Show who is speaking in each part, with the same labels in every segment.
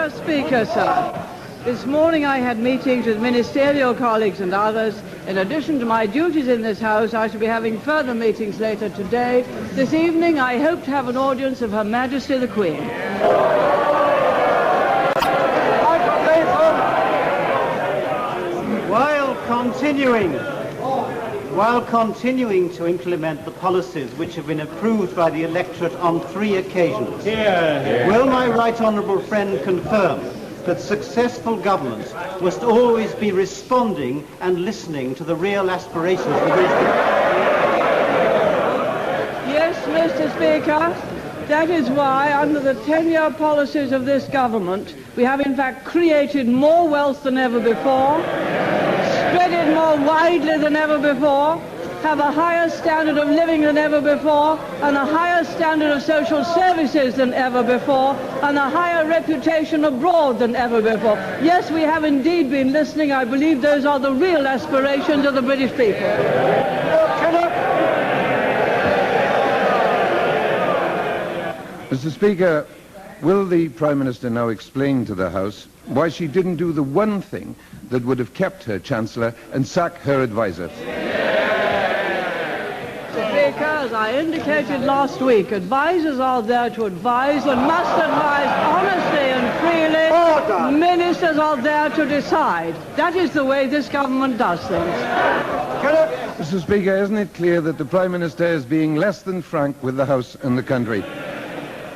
Speaker 1: Mr. Speaker, sir, this morning I had meetings with ministerial colleagues and others. In addition to my duties in this House, I shall be having further meetings later today. This evening I hope to have an audience of Her Majesty the Queen.
Speaker 2: While continuing to implement the policies which have been approved by the electorate on 3 occasions, will my right honourable friend confirm that successful governments must always be responding and listening to the real aspirations of the British people?
Speaker 1: Yes, Mr. Speaker. That is why, under the 10-year policies of this government, we have in fact created more wealth than ever before, spread it more widely than ever before, have a higher standard of living than ever before, and a higher standard of social services than ever before, and a higher reputation abroad than ever before. Yes, we have indeed been listening. I believe those are the real aspirations of the British people.
Speaker 3: Mr. Speaker, will the Prime Minister now explain to the House why she didn't do the one thing that would have kept her Chancellor and sack her advisor?
Speaker 1: Mr. Speaker, as I indicated last week, advisors are there to advise and must advise honestly and freely. Order. Ministers are there to decide. That is the way this government does things.
Speaker 3: Mr. Speaker, isn't it clear that the Prime Minister is being less than frank with the House and the country?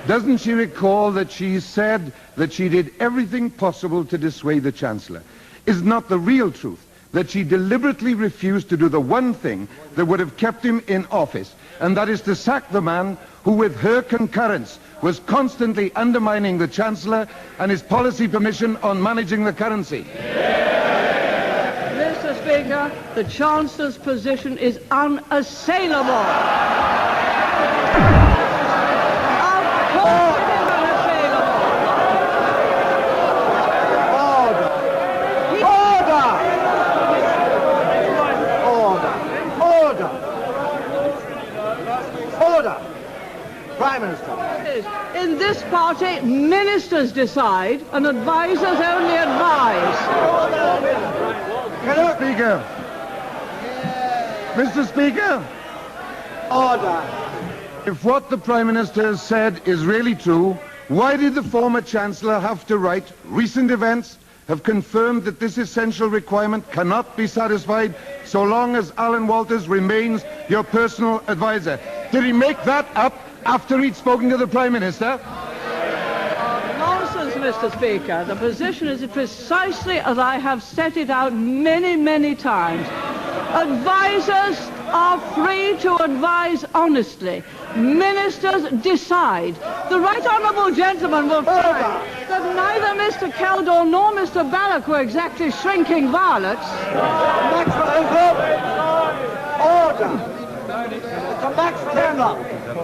Speaker 3: Doesn't she recall that she said that she did everything possible to dissuade the Chancellor? Is not the real truth that she deliberately refused to do the one thing that would have kept him in office, and that is to sack the man who, with her concurrence, was constantly undermining the Chancellor and his policy permission on managing the currency?
Speaker 1: Mr. Speaker, the Chancellor's position is unassailable.
Speaker 2: Prime Minister.
Speaker 1: In this party, ministers decide and advisors only advise.
Speaker 3: Mr. Speaker,
Speaker 2: Order.
Speaker 3: if what the Prime Minister has said is really true, why did the former Chancellor have to write, recent events have confirmed that this essential requirement cannot be satisfied so long as Alan Walters remains your personal advisor? Did he make that up after he'd spoken to the Prime Minister?
Speaker 1: Nonsense, Mr. Speaker. The position is precisely as I have set it out many, many times. Advisors are free to advise honestly. Ministers decide. The right honourable gentleman will find that neither Mr. Keldor nor Mr. Ballock were exactly shrinking violets.
Speaker 2: Order.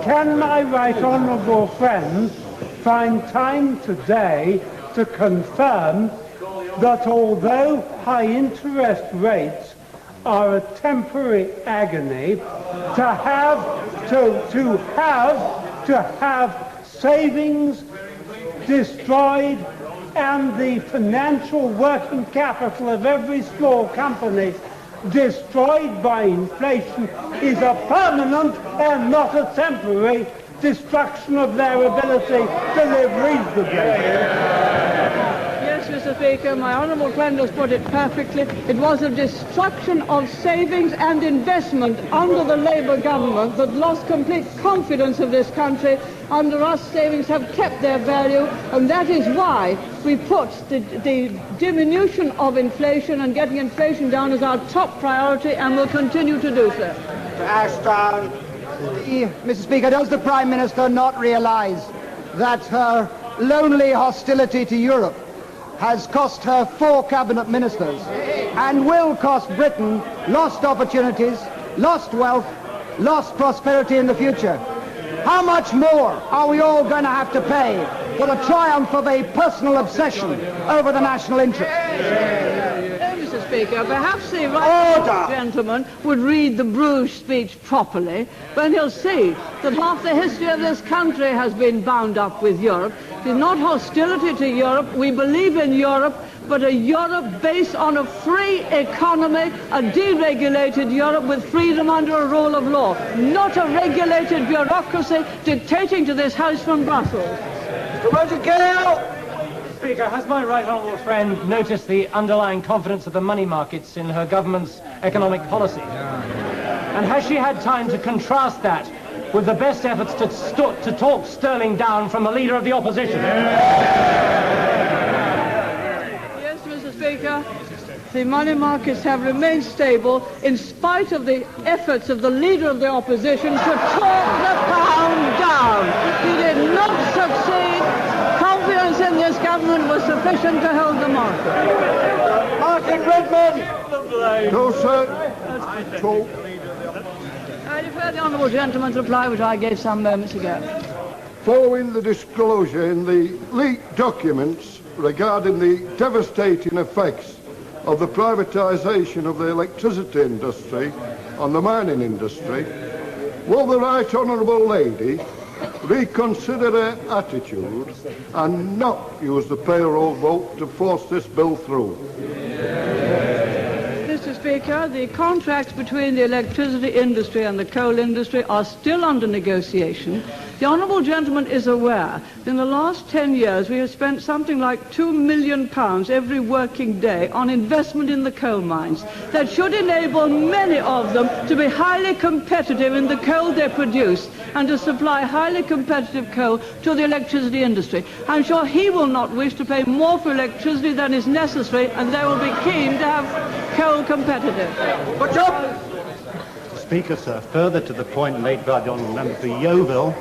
Speaker 4: Can my right honourable friend find time today to confirm that although high interest rates are a temporary agony, to have savings destroyed and the financial working capital of every small company destroyed by inflation is a permanent and not a temporary destruction of their ability to live reasonably?
Speaker 1: Yes, Mr. Speaker, my honourable friend has put it perfectly. It was a destruction of savings and investment under the Labour government that lost complete confidence of this country. Under us, savings have kept their value, and that is why we put the diminution of inflation and getting inflation down as our top priority, and will continue to do so.
Speaker 5: Ashton. Mr. Speaker, does the Prime Minister not realise that her lonely hostility to Europe has cost her 4 cabinet ministers and will cost Britain lost opportunities, lost wealth, lost prosperity in the future? How much more are we all going to have to pay for the triumph of a personal obsession over the national interest?
Speaker 1: Mr. Speaker. Perhaps the right gentleman would read the Bruges speech properly, when he'll see that half the history of this country has been bound up with Europe. It is not hostility to Europe. We believe in Europe, but a Europe based on a free economy, a deregulated Europe with freedom under a rule of law, not a regulated bureaucracy dictating to this House from Brussels.
Speaker 6: Speaker, has my right honourable friend noticed the underlying confidence of the money markets in her government's economic policy? And has she had time to contrast that with the best efforts to talk sterling down from the leader of the opposition?
Speaker 1: Yes, Mr. Speaker. The money markets have remained stable in spite of the efforts of the leader of the opposition to talk the pound down. He did not succeed. Confidence in this government was sufficient to hold the market.
Speaker 5: Martin Redmond!
Speaker 3: No, sir.
Speaker 1: I defer the honourable gentleman's reply, which I gave some moments ago.
Speaker 3: Following the disclosure in the leaked documents regarding the devastating effects of the privatisation of the electricity industry on the mining industry, will the right honourable lady reconsider her attitude and not use the payroll vote to force this bill through?
Speaker 1: Mr. Speaker, the contracts between the electricity industry and the coal industry are still under negotiation. The honourable gentleman is aware that in the last 10 years we have spent something like £2 million every working day on investment in the coal mines that should enable many of them to be highly competitive in the coal they produce and to supply highly competitive coal to the electricity industry. I'm sure he will not wish to pay more for electricity than is necessary, and they will be keen to have coal competitive.
Speaker 2: What's up? Speaker, sir, further to the point made by the honourable member for Yeovil,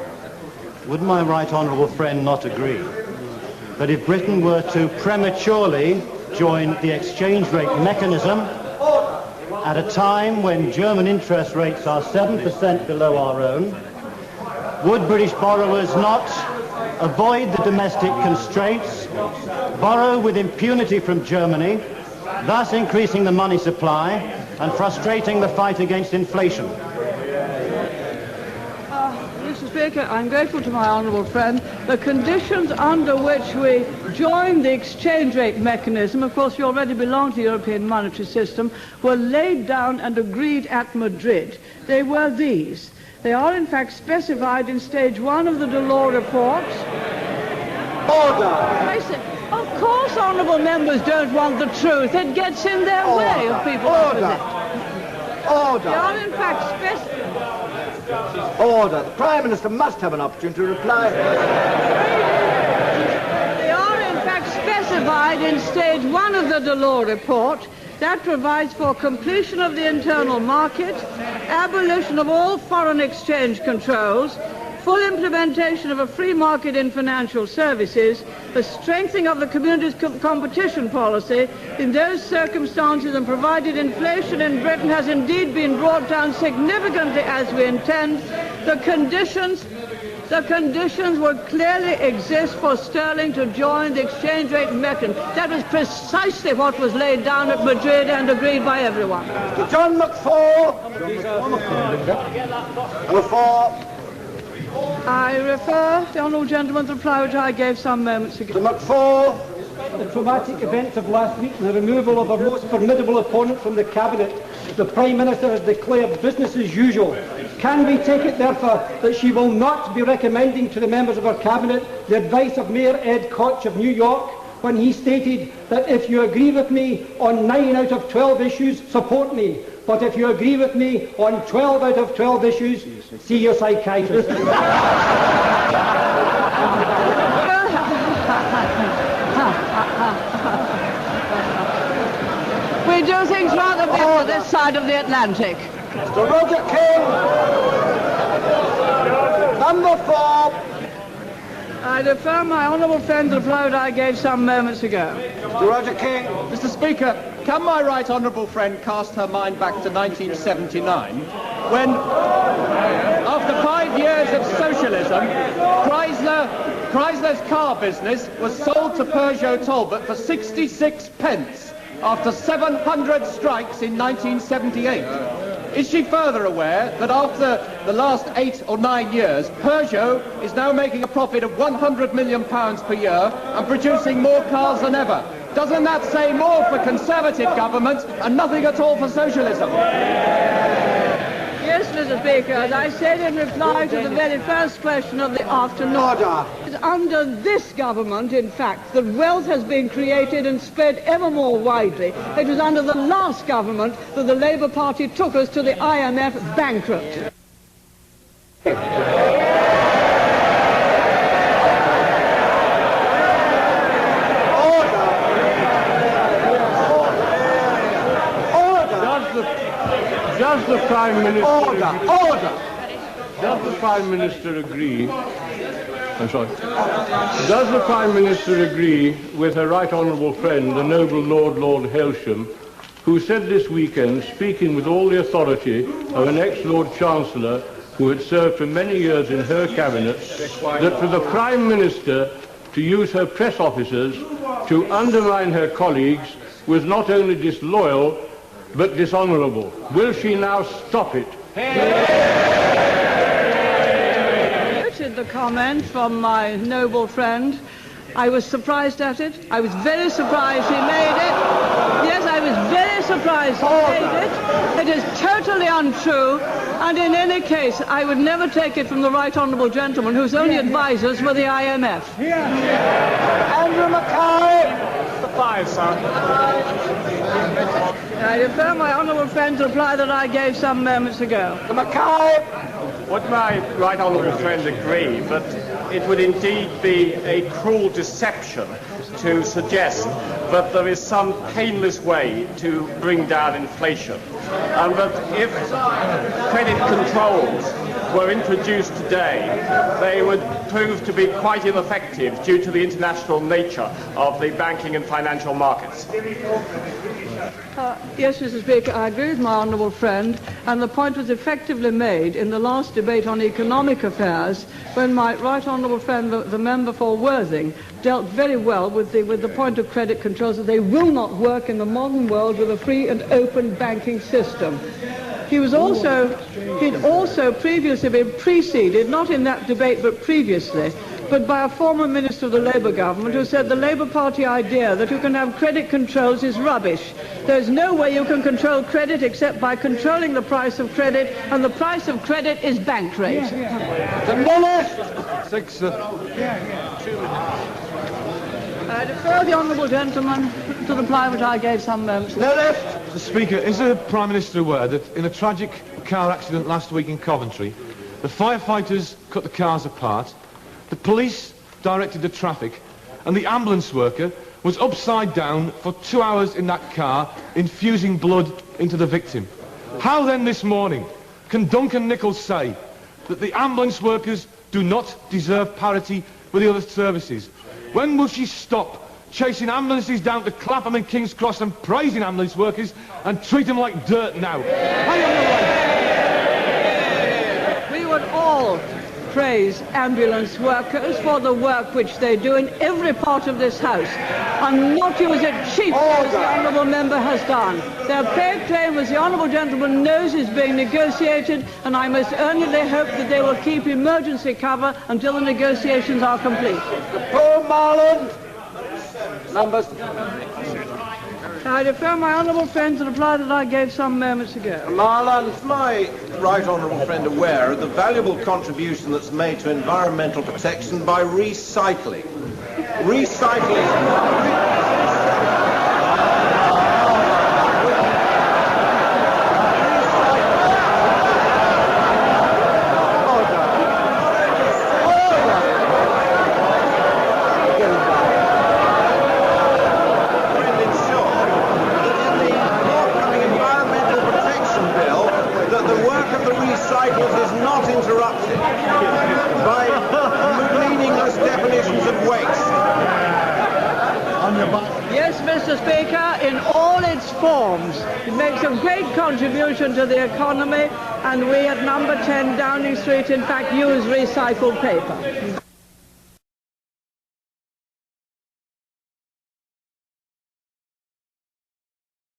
Speaker 2: would my right honourable friend not agree that if Britain were to prematurely join the exchange rate mechanism at a time when German interest rates are 7% below our own, would British borrowers not avoid the domestic constraints, borrow with impunity from Germany, thus increasing the money supply and frustrating the fight against inflation?
Speaker 1: Mr. Speaker, I'm grateful to my honourable friend. The conditions under which we joined the exchange rate mechanism, of course we already belong to the European monetary system, were laid down and agreed at Madrid. They were these. They are in fact specified in stage 1 of the Delors report.
Speaker 5: Order!
Speaker 1: Of course honourable members don't want the truth. It gets in their way of people opposite.
Speaker 5: Order!
Speaker 1: They are in fact specified.
Speaker 5: Order! The Prime Minister must have an opportunity to reply.
Speaker 1: They are in fact specified in stage 1 of the Delors report. That provides for completion of the internal market, abolition of all foreign exchange controls, full implementation of a free market in financial services, the strengthening of the community's competition policy in those circumstances, and provided inflation in Britain has indeed been brought down significantly as we intend, the conditions would clearly exist for sterling to join the exchange rate mechanism. That was precisely what was laid down at Madrid and agreed by everyone.
Speaker 5: John McFall! McFall!
Speaker 1: I refer the honourable gentleman's reply, which I gave some moments ago.
Speaker 5: McFall!
Speaker 4: The traumatic events of last week and the removal of our most formidable opponent from the Cabinet, the Prime Minister has declared business as usual. Can we take it, therefore, that she will not be recommending to the members of her Cabinet the advice of Mayor Ed Koch of New York when he stated that if you agree with me on 9 out of 12 issues, support me. But if you agree with me on 12 out of 12 issues, see your psychiatrist.
Speaker 1: We do things rather better this side of the Atlantic.
Speaker 5: Mr. Roger King! Number 4!
Speaker 1: I defer my honourable friend's reply that I gave some moments ago.
Speaker 5: Mr. Roger King!
Speaker 7: Mr. Speaker, can my right honourable friend cast her mind back to 1979 when, after 5 years of socialism, Chrysler's car business was sold to Peugeot Talbot for 66 pence after 700 strikes in 1978. Is she further aware that after the last 8 or 9 years, Peugeot is now making a profit of £100 million per year and producing more cars than ever? Doesn't that say more for Conservative governments and nothing at all for socialism?
Speaker 1: Yes, Mr. Speaker, as I said in reply to the very first question of the afternoon, under this government, in fact, the wealth has been created and spread ever more widely. It was under the last government that the Labour Party took us to the IMF bankrupt.
Speaker 8: Does the Prime Minister
Speaker 5: Order!
Speaker 8: Does the Prime Minister agree? I'm sorry. Does the Prime Minister agree with her right honourable friend, the noble Lord Hailsham, who said this weekend, speaking with all the authority of an ex-Lord Chancellor who had served for many years in her cabinet, that for the Prime Minister to use her press officers to undermine her colleagues was not only disloyal but dishonourable? Will she now stop it?
Speaker 1: Noted the comment from my noble friend. I was surprised at it. I was very surprised he made it. Yes, I was very surprised he made it. It is totally untrue. And in any case, I would never take it from the right honourable gentleman whose only advisors were the IMF.
Speaker 5: Andrew Mackay!
Speaker 7: The 5, sir.
Speaker 1: I refer my honourable friend to the reply that I gave some moments ago.
Speaker 5: Mackay!
Speaker 9: Would my right honourable friend agree that it would indeed be a cruel deception to suggest that there is some painless way to bring down inflation, and that if credit controls were introduced today, they would prove to be quite ineffective due to the international nature of the banking and financial markets?
Speaker 1: Yes, Mr. Speaker, I agree with my honourable friend, and the point was effectively made in the last debate on economic affairs when my right honourable friend, the member for Worthing, dealt very well with the point of credit controls, that they will not work in the modern world with a free and open banking system. He'd also previously been preceded, not in that debate but previously, but by a former minister of the Labour government who said the Labour Party idea that you can have credit controls is rubbish. There's no way you can control credit except by controlling the price of credit, and the price of credit is bank rate.
Speaker 5: The minute!
Speaker 3: 6.
Speaker 1: I defer the honourable gentleman to the reply which I gave some moments ago.
Speaker 10: Mr. Speaker, is the Prime Minister aware that in a tragic car accident last week in Coventry, the firefighters cut the cars apart, the police directed the traffic, and the ambulance worker was upside down for 2 hours in that car, infusing blood into the victim? How then this morning can Duncan Nichols say that the ambulance workers do not deserve parity with the other services? When will she stop chasing ambulances down to Clapham and King's Cross and praising ambulance workers and treat them like dirt now?
Speaker 1: We would all praise ambulance workers for the work which they do in every part of this House, and not use it cheaply as the honourable member has done. Their pay claim, as the honourable gentleman knows, is being negotiated, and I most earnestly hope that they will keep emergency cover until the negotiations are complete.
Speaker 5: Paul Marland! Numbers.
Speaker 1: I defer my honourable friend to the reply that I gave some moments ago.
Speaker 11: Marland, is my right honourable friend aware of the valuable contribution that's made to environmental protection by recycling?
Speaker 1: Yes, Mr. Speaker, in all its forms. It makes a great contribution to the economy, and we at number 10 Downing Street, in fact, use recycled paper.